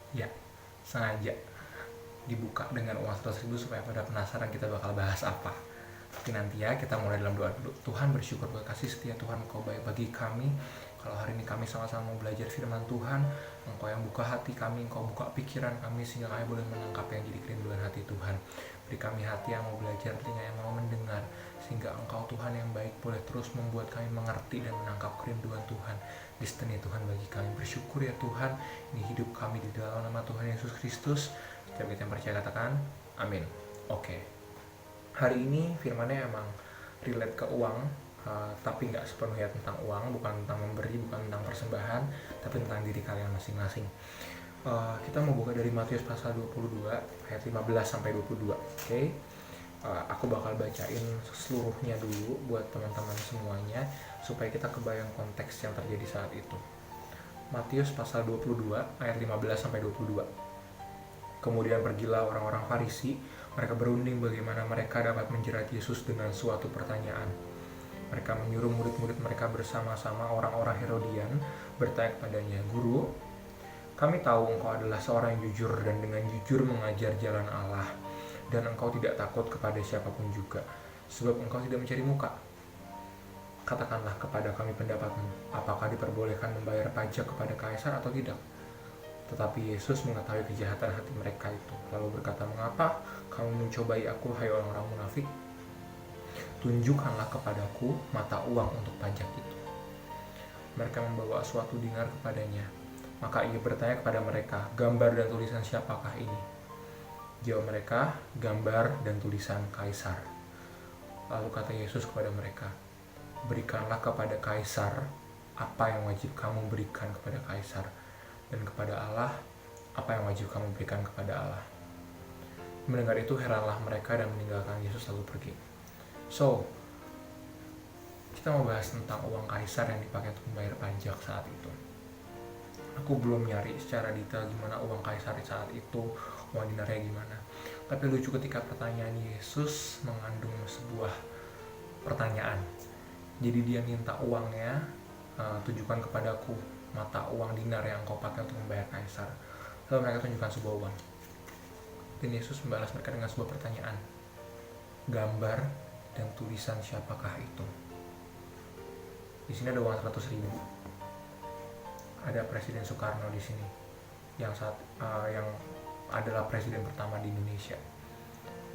Ya, sengaja dibuka dengan uang 100.000 supaya pada penasaran kita bakal bahas apa. Tapi nanti ya, kita mulai dalam doa dulu. Tuhan, bersyukur buat kasih setia Tuhan, Engkau baik bagi kami. Kalau hari ini kami sama-sama mau belajar firman Tuhan, Engkau yang buka hati kami, Engkau buka pikiran kami, sehingga kami boleh menangkap yang jadi kerinduan hati Tuhan. Beri kami hati yang mau belajar, telinga yang mau mendengar, sehingga Engkau Tuhan yang baik boleh terus membuat kami mengerti dan menangkap kerinduan Tuhan. Destiny Tuhan bagi kami. Bersyukur ya Tuhan, ini hidup kami di dalam nama Tuhan Yesus Kristus. Setiap kita yang percaya katakan, amin. Oke. Hari ini firmannya emang relate ke uang, tapi nggak sepenuhnya tentang uang, bukan tentang memberi, bukan tentang persembahan, tapi tentang diri kalian masing-masing. Kita mau buka dari Matius pasal 22 ayat 15 sampai 22. Oke. Aku bakal bacain seluruhnya dulu buat teman-teman semuanya supaya kita kebayang konteks yang terjadi saat itu. Matius pasal 22 ayat 15 sampai 22. Kemudian pergilah orang-orang Farisi, mereka berunding bagaimana mereka dapat menjerat Yesus dengan suatu pertanyaan. Mereka menyuruh murid-murid mereka bersama-sama orang-orang Herodian bertanya kepadanya, "Guru, kami tahu engkau adalah seorang yang jujur dan dengan jujur mengajar jalan Allah, dan engkau tidak takut kepada siapapun juga, sebab engkau tidak mencari muka. Katakanlah kepada kami pendapatmu, apakah diperbolehkan membayar pajak kepada kaisar atau tidak?" Tetapi Yesus mengetahui kejahatan hati mereka itu, lalu berkata, "Mengapa kamu mencobai aku, hai orang-orang munafik? Tunjukkanlah kepadaku mata uang untuk pajak itu." Mereka membawa suatu dinar kepadanya. Maka ia bertanya kepada mereka, "Gambar dan tulisan siapakah ini?" Jawab mereka, "Gambar dan tulisan Kaisar." Lalu kata Yesus kepada mereka, "Berikanlah kepada Kaisar apa yang wajib kamu berikan kepada Kaisar, dan kepada Allah apa yang wajib kamu berikan kepada Allah." Mendengar itu heranlah mereka dan meninggalkan Yesus lalu pergi. So, kita mau bahas tentang uang kaisar yang dipakai untuk membayar pajak saat itu. Aku belum nyari secara detail gimana uang kaisar saat itu, uang dinarnya gimana. Tapi lucu ketika pertanyaan Yesus mengandung sebuah pertanyaan. Jadi dia minta uangnya, "Tunjukkan kepadaku mata uang dinar yang kau pakai untuk membayar kaisar." Lalu mereka tunjukkan sebuah uang. Dan Yesus membalas mereka dengan sebuah pertanyaan. Gambar dan tulisan siapakah itu? Di sini ada uang 100.000. Ada Presiden Soekarno di sini, yang adalah presiden pertama di Indonesia.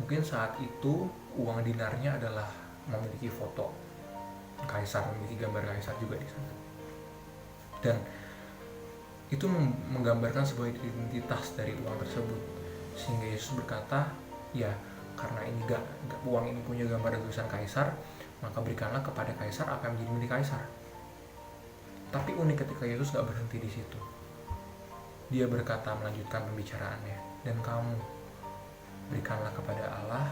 Mungkin saat itu uang dinarnya adalah memiliki foto kaisar, memiliki gambar kaisar juga di sana. Dan itu menggambarkan sebuah identitas dari uang tersebut, sehingga Yesus berkata, "Ya, karena ini uang ini punya gambar dan tulisan kaisar, maka berikanlah kepada kaisar apa yang menjadi milik kaisar." Tapi unik ketika Yesus gak berhenti di situ. Dia berkata, melanjutkan pembicaraannya, "Dan kamu, berikanlah kepada Allah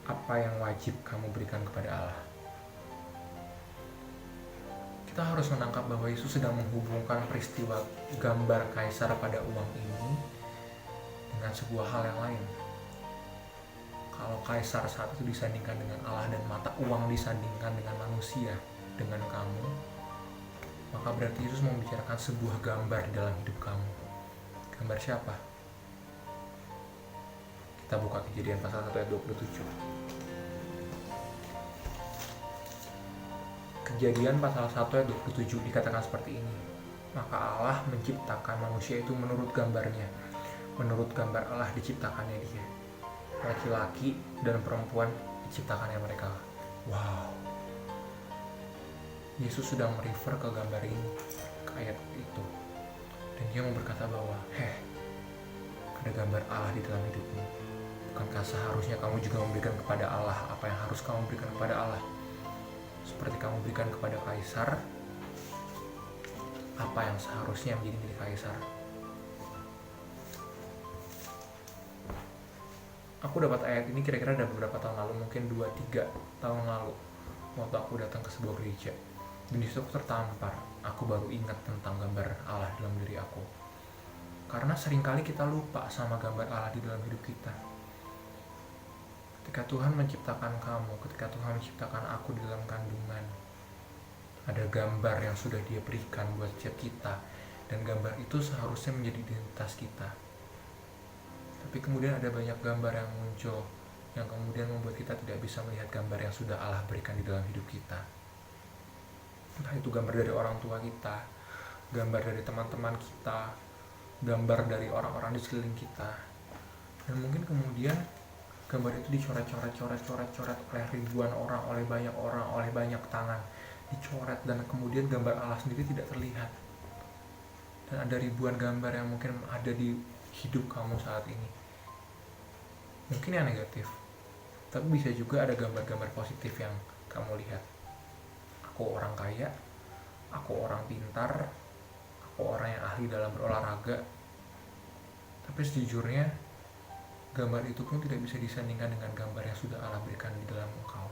apa yang wajib kamu berikan kepada Allah." Kita harus menangkap bahwa Yesus sedang menghubungkan peristiwa gambar kaisar pada uang ini dengan sebuah hal yang lain. Kalau kaisar saat itu disandingkan dengan Allah dan mata uang disandingkan dengan manusia, dengan kamu, maka berarti Yesus membicarakan sebuah gambar di dalam hidup kamu. Gambar siapa? Kita buka Kejadian pasal 1 ayat 27. Kejadian pasal 1 ayat 27 dikatakan seperti ini. Maka Allah menciptakan manusia itu menurut gambarnya. Menurut gambar Allah diciptakannya dia. Laki-laki dan perempuan diciptakannya mereka. Wow. Yesus sedang merefer ke gambar ini, ke ayat itu. Dan dia mau berkata bahwa, ada gambar Allah di dalam hidupmu. Bukankah seharusnya kamu juga memberikan kepada Allah apa yang harus kamu berikan kepada Allah? Seperti kamu berikan kepada kaisar apa yang seharusnya menjadi milik kaisar. Aku dapat ayat ini kira-kira ada beberapa tahun lalu, mungkin 2-3 tahun lalu, waktu aku datang ke sebuah gereja. Dan disitu aku tertampar, aku baru ingat tentang gambar Allah dalam diri aku. Karena seringkali kita lupa sama gambar Allah di dalam hidup kita. Ketika Tuhan menciptakan kamu, ketika Tuhan menciptakan aku di dalam kandungan, ada gambar yang sudah Dia berikan buat setiap kita, Dan gambar itu seharusnya menjadi identitas kita. Tapi kemudian ada banyak gambar yang muncul yang kemudian membuat kita tidak bisa melihat gambar yang sudah Allah berikan di dalam hidup kita. Entah itu gambar dari orang tua kita, gambar dari teman-teman kita, gambar dari orang-orang di sekeliling kita. Dan mungkin kemudian gambar itu dicoret-coret oleh ribuan orang, oleh banyak orang, oleh banyak tangan. Dicoret dan kemudian gambar Allah sendiri tidak terlihat. Dan ada ribuan gambar yang mungkin ada di hidup kamu saat ini. Mungkin yang negatif, tapi bisa juga ada gambar-gambar positif yang kamu lihat. Aku orang kaya, aku orang pintar, aku orang yang ahli dalam berolahraga. Tapi sejujurnya, gambar itu pun tidak bisa disandingkan dengan gambar yang sudah Allah berikan di dalam engkau.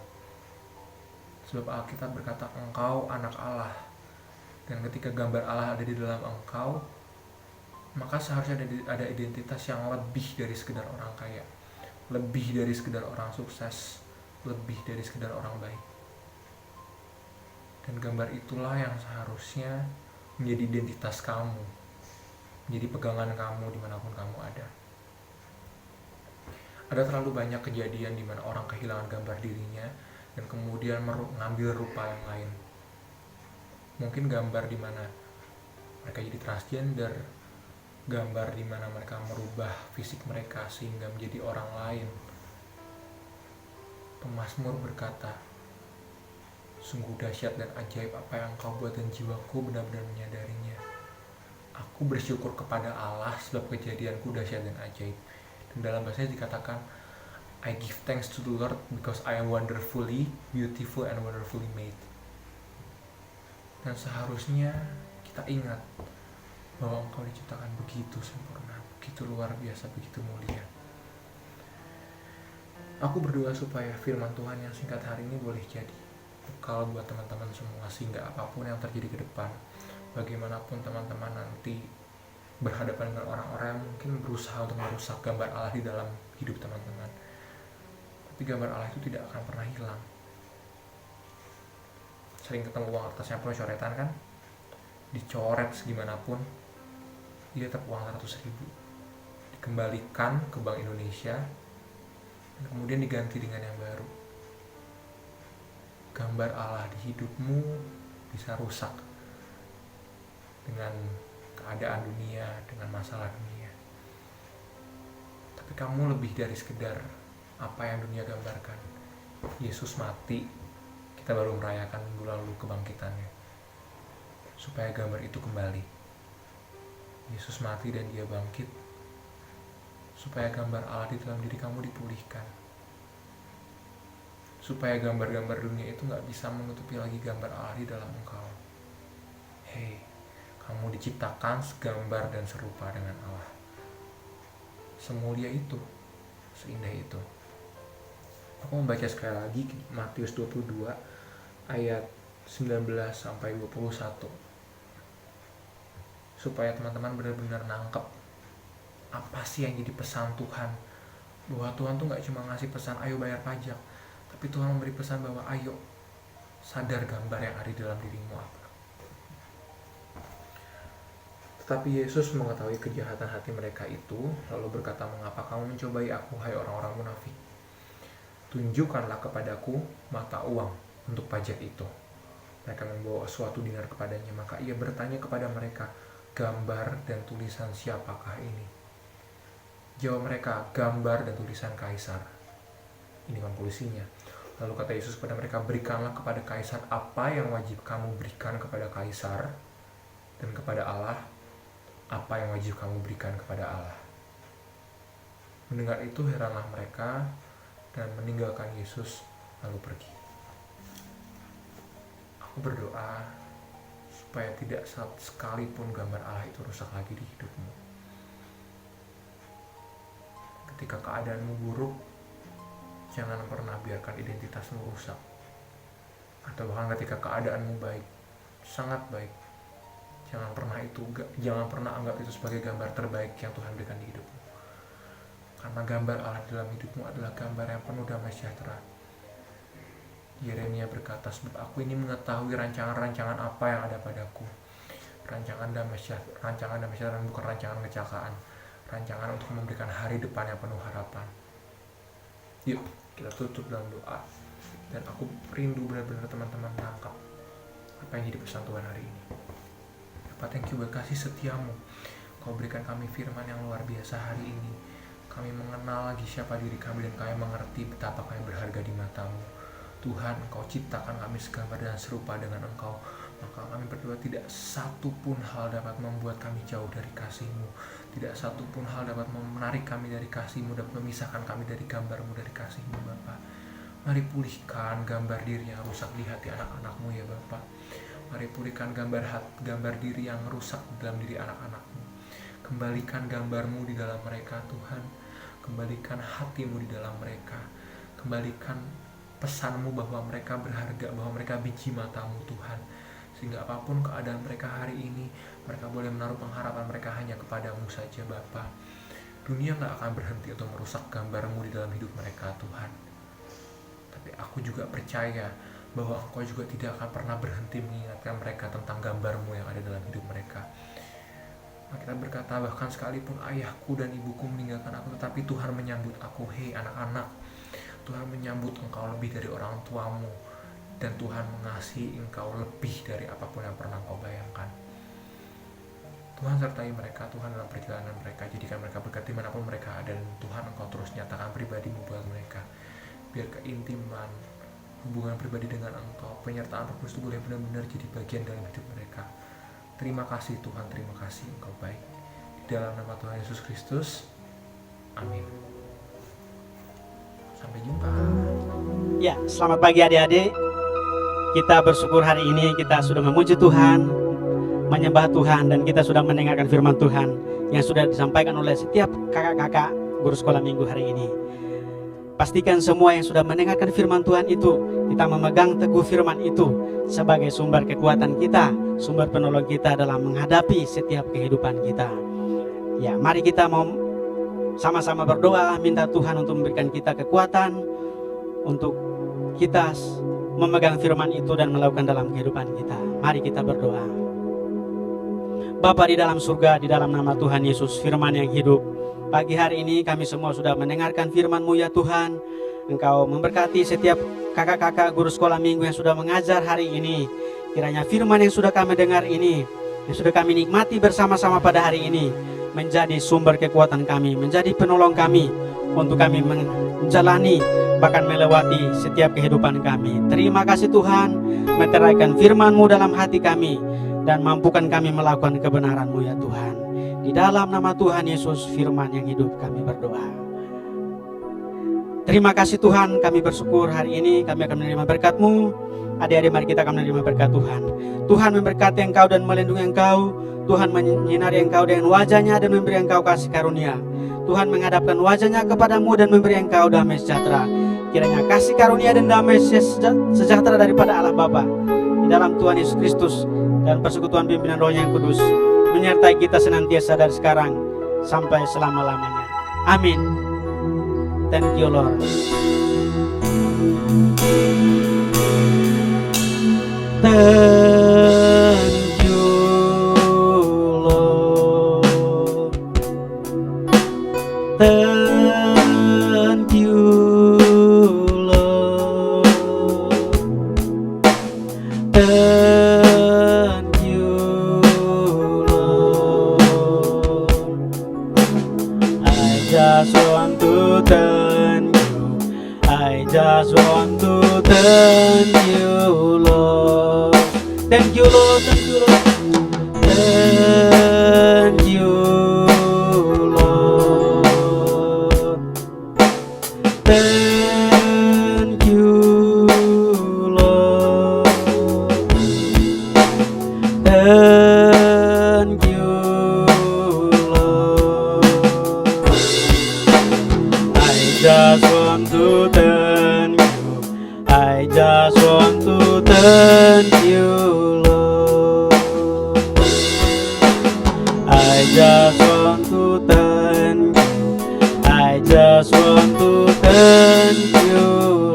Sebab Alkitab berkata, engkau anak Allah. Dan ketika gambar Allah ada di dalam engkau, maka seharusnya ada identitas yang lebih dari sekedar orang kaya, lebih dari sekedar orang sukses, lebih dari sekedar orang baik. Dan gambar itulah yang seharusnya menjadi identitas kamu, menjadi pegangan kamu dimanapun kamu ada. Ada terlalu banyak kejadian di mana orang kehilangan gambar dirinya dan kemudian mengambil rupa yang lain. Mungkin gambar di mana mereka jadi transgender, gambar di mana mereka merubah fisik mereka sehingga menjadi orang lain. Pemazmur berkata, sungguh dahsyat dan ajaib apa yang kau buat dan jiwaku benar-benar menyadarinya. Aku bersyukur kepada Allah sebab kejadianku dahsyat dan ajaib. Dan dalam bahasanya dikatakan, I give thanks to the Lord because I am wonderfully, beautiful and wonderfully made. Dan seharusnya kita ingat bahwa engkau diciptakan begitu sempurna, begitu luar biasa, begitu mulia. Aku berdoa supaya firman Tuhan yang singkat hari ini boleh jadi bekal buat teman-teman semua, sehingga apapun yang terjadi ke depan, bagaimanapun teman-teman nanti berhadapan dengan orang-orang yang mungkin berusaha untuk merusak gambar Allah di dalam hidup teman-teman, tapi gambar Allah itu tidak akan pernah hilang. Sering ketemu uang kertas yang penuh coretan kan, dicoret segimanapun dia tetap uang 100.000, dikembalikan ke Bank Indonesia dan kemudian diganti dengan yang baru. Gambar Allah di hidupmu bisa rusak dengan keadaan dunia, dengan masalah dunia. Tapi kamu lebih dari sekedar apa yang dunia gambarkan. Yesus mati, kita baru merayakan minggu lalu kebangkitannya, supaya gambar itu kembali. Yesus mati dan dia bangkit, supaya gambar Allah di dalam diri kamu dipulihkan, supaya gambar-gambar dunia itu gak bisa menutupi lagi gambar Allah di dalam engkau. Hei, kamu diciptakan segambar dan serupa dengan Allah. Semulia itu, seindah itu. Aku membaca sekali lagi Matius 22 ayat 19 sampai 21 supaya teman-teman benar-benar nangkep apa sih yang jadi pesan Tuhan, bahwa Tuhan tuh gak cuma ngasih pesan ayo bayar pajak, tapi Tuhan memberi pesan bahwa ayo sadar gambar yang ada di dalam dirimu apa. Tetapi Yesus mengetahui kejahatan hati mereka itu, lalu berkata, mengapa kamu mencobai aku, hai orang-orang munafik? Tunjukkanlah kepadaku mata uang untuk pajak itu. Mereka membawa suatu dinar kepadanya, maka ia bertanya kepada mereka, gambar dan tulisan siapakah ini? Jawab mereka, gambar dan tulisan Kaisar. Ini konklusinya. Lalu kata Yesus kepada mereka, berikanlah kepada Kaisar apa yang wajib kamu berikan kepada Kaisar, dan kepada Allah apa yang wajib kamu berikan kepada Allah. Mendengar itu heranlah mereka dan meninggalkan Yesus lalu pergi. Aku berdoa supaya tidak sekalipun gambar Allah itu rusak lagi di hidupmu. Ketika keadaanmu buruk, jangan pernah biarkan identitasmu rusak. Atau bahkan ketika keadaanmu baik, sangat baik, jangan pernah anggap itu sebagai gambar terbaik yang Tuhan berikan di hidupmu. Karena gambar Allah dalam hidupmu adalah gambar yang penuh damai sejahtera. Yeremia berkata, sebab aku ini mengetahui rancangan-rancangan apa yang ada padaku, rancangan damai sejahtera bukan rancangan kecelakaan, rancangan untuk memberikan hari depan yang penuh harapan. Yuk kita tutup dalam doa. Dan aku rindu benar-benar teman-teman menangkap apa yang jadi pesan Tuhan hari ini. Bapak, thank you buat kasih setiamu. Kau berikan kami firman yang luar biasa hari ini. Kami mengenal lagi siapa diri kami dan kami mengerti betapa kami berharga di matamu. Tuhan, Engkau ciptakan kami segambar dan serupa dengan Engkau. Maka kami berdoa tidak satu pun hal dapat membuat kami jauh dari kasih-Mu. Tidak satu pun hal dapat menarik kami dari kasih-Mu, dapat memisahkan kami dari gambar-Mu, dari kasih-Mu, Bapa. Mari pulihkan gambar diri yang rusak di hati anak-anak-Mu ya Bapa. Mari pulihkan gambar diri yang rusak dalam diri anak-anak-Mu. Kembalikan gambar-Mu di dalam mereka Tuhan. Kembalikan hati-Mu di dalam mereka. Kembalikan pesan-Mu bahwa mereka berharga, bahwa mereka biji mata-Mu Tuhan. Sehingga apapun keadaan mereka hari ini, mereka boleh menaruh pengharapan mereka hanya kepadamu saja Bapa. Dunia gak akan berhenti untuk merusak gambar-Mu di dalam hidup mereka Tuhan. Tapi aku juga percaya bahwa Engkau juga tidak akan pernah berhenti mengingatkan mereka tentang gambar-Mu yang ada dalam hidup mereka. Kita berkata bahkan sekalipun ayahku dan ibuku meninggalkan aku, tetapi Tuhan menyambut aku. Hei anak-anak, Tuhan menyambut engkau lebih dari orang tuamu. Dan Tuhan mengasihi engkau lebih dari apapun yang pernah kau bayangkan. Tuhan sertai mereka, Tuhan dalam perjalanan mereka. Jadikan mereka berkat dimanapun mereka ada. Dan Tuhan Engkau terus nyatakan pribadi-Mu buat mereka. Biar keintiman, hubungan pribadi dengan Engkau, penyertaan Roh Kudus itu boleh benar-benar jadi bagian dalam hidup mereka. Terima kasih Tuhan, terima kasih Engkau baik. Di dalam nama Tuhan Yesus Kristus, amin. Sampai jumpa. Ya, selamat pagi adik-adik. Kita bersyukur hari ini kita sudah memuji Tuhan, menyembah Tuhan, dan kita sudah mendengarkan firman Tuhan yang sudah disampaikan oleh setiap kakak-kakak guru sekolah minggu hari ini. Pastikan semua yang sudah mendengarkan firman Tuhan itu, kita memegang teguh firman itu sebagai sumber kekuatan kita, sumber penolong kita dalam menghadapi setiap kehidupan kita. Ya, mari kita mau sama-sama berdoa, minta Tuhan untuk memberikan kita kekuatan untuk kita memegang firman itu dan melakukan dalam kehidupan kita. Mari kita berdoa. Bapa di dalam surga, di dalam nama Tuhan Yesus, firman yang hidup, pagi hari ini kami semua sudah mendengarkan firman-Mu ya Tuhan. Engkau memberkati setiap kakak-kakak guru sekolah minggu yang sudah mengajar hari ini. Kiranya firman yang sudah kami dengar ini, yang sudah kami nikmati bersama-sama pada hari ini, menjadi sumber kekuatan kami, menjadi penolong kami untuk kami menjalani bahkan melewati setiap kehidupan kami. Terima kasih Tuhan, meteraikan firman-Mu dalam hati kami dan mampukan kami melakukan kebenaran-Mu ya Tuhan. Di dalam nama Tuhan Yesus, firman yang hidup, kami berdoa. Terima kasih Tuhan, kami bersyukur hari ini kami akan menerima berkat-Mu. Adik-adik, mari kita akan menerima berkat Tuhan. Tuhan memberkati engkau dan melindungi engkau. Tuhan menyinari engkau dengan wajahnya dan memberi engkau kasih karunia. Tuhan menghadapkan wajahnya kepadamu dan memberi engkau damai sejahtera. Kiranya kasih karunia dan damai sejahtera daripada Allah Bapa di dalam Tuhan Yesus Kristus dan persekutuan pimpinan Roh yang Kudus menyertai kita senantiasa dari sekarang sampai selama-lamanya. Amin. Thank you Lord. Thank you Lord. Thank you Lord. Thank you Lord. I just want to thank you. I just want to thank you Lord. Thank you Lord. Thank you Lord. Thank you Lord. Thank you Lord. Thank you Lord. I just want to thank you. I just want to thank you Lord. I just want to thank you. I just want to thank you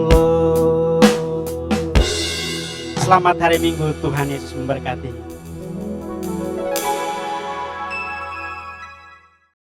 Lord. Selamat hari Minggu, Tuhan Yesus memberkati.